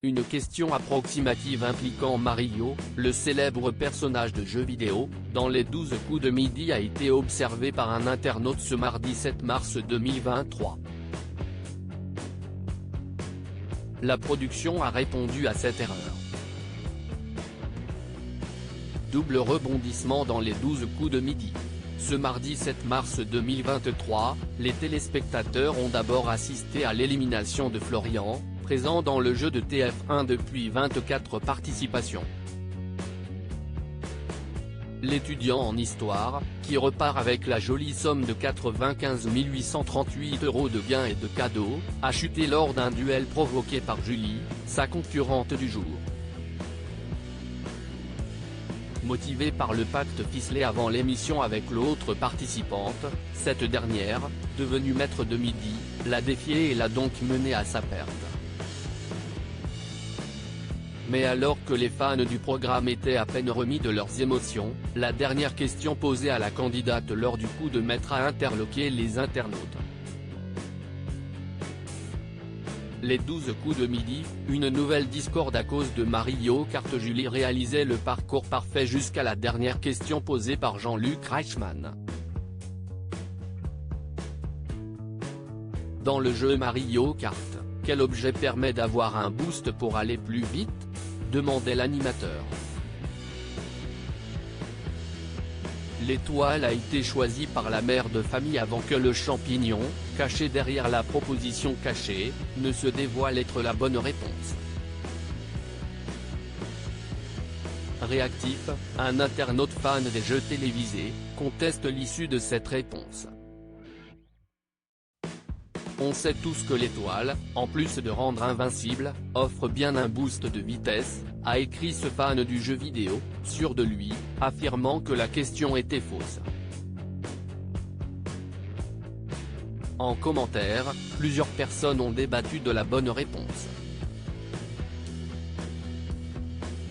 Une question approximative impliquant Mario, le célèbre personnage de jeu vidéo, dans les 12 coups de midi a été observée par un internaute ce mardi 7 mars 2023. La production a répondu à cette erreur. Double rebondissement dans les 12 coups de midi. Ce mardi 7 mars 2023, les téléspectateurs ont d'abord assisté à l'élimination de Florian, présent dans le jeu de TF1 depuis 24 participations. L'étudiant en histoire, qui repart avec la jolie somme de 95 838 € de gains et de cadeaux, a chuté lors d'un duel provoqué par Julie, sa concurrente du jour. Motivée par le pacte ficelé avant l'émission avec l'autre participante, cette dernière, devenue maître de midi, l'a défiée et l'a donc menée à sa perte. Mais alors que les fans du programme étaient à peine remis de leurs émotions, la dernière question posée à la candidate lors du coup de maître a interloqué les internautes. Les 12 coups de midi, une nouvelle discorde à cause de Mario Kart. Julie réalisait le parcours parfait jusqu'à la dernière question posée par Jean-Luc Reichmann. Dans le jeu Mario Kart, quel objet permet d'avoir un boost pour aller plus vite ? Demandait l'animateur. L'étoile a été choisie par la mère de famille avant que le champignon, caché derrière la proposition cachée, ne se dévoile être la bonne réponse. Réactif, un internaute fan des jeux télévisés, conteste l'issue de cette réponse. On sait tous que l'étoile, en plus de rendre invincible, offre bien un boost de vitesse, a écrit ce fan du jeu vidéo, sûr de lui, affirmant que la question était fausse. En commentaire, plusieurs personnes ont débattu de la bonne réponse.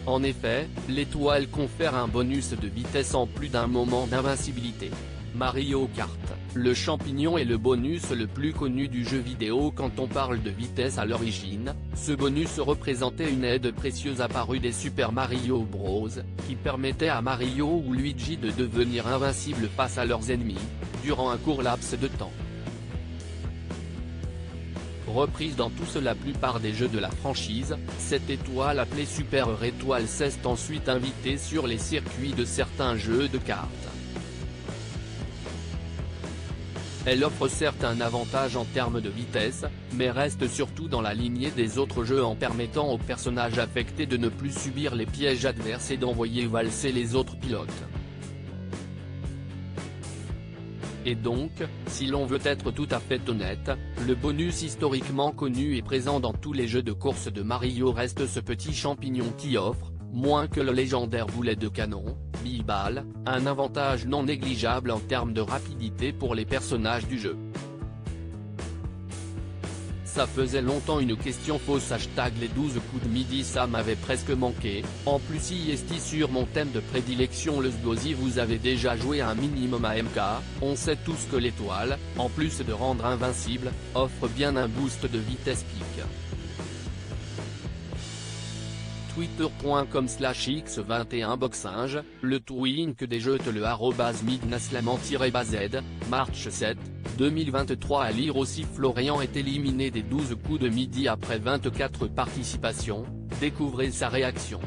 En effet, l'étoile confère un bonus de vitesse en plus d'un moment d'invincibilité. Mario Kart, le champignon est le bonus le plus connu du jeu vidéo quand on parle de vitesse à l'origine. Ce bonus représentait une aide précieuse apparue des Super Mario Bros, qui permettait à Mario ou Luigi de devenir invincibles face à leurs ennemis, durant un court laps de temps. Reprise dans tous la plupart des jeux de la franchise, cette étoile appelée Super Étoile s'est ensuite invitée sur les circuits de certains jeux de cartes. Elle offre certes un avantage en termes de vitesse, mais reste surtout dans la lignée des autres jeux en permettant aux personnages affectés de ne plus subir les pièges adverses et d'envoyer valser les autres pilotes. Et donc, si l'on veut être tout à fait honnête, le bonus historiquement connu et présent dans tous les jeux de course de Mario reste ce petit champignon qui offre, moins que le légendaire boulet de canon, Bille-Balle, un avantage non négligeable en termes de rapidité pour les personnages du jeu. Ça faisait longtemps une question fausse #, les 12 coups de midi ça m'avait presque manqué, en plus ici sur mon thème de prédilection le Sgozi vous avez déjà joué un minimum à MK, on sait tous que l'étoile, en plus de rendre invincible, offre bien un boost de vitesse pic. Twitter.com/x21boxinge, le twink des jeux le @midnaslaman-baz, March 7, 2023 à lire aussi Florian est éliminé des 12 coups de midi après 24 participations, découvrez sa réaction.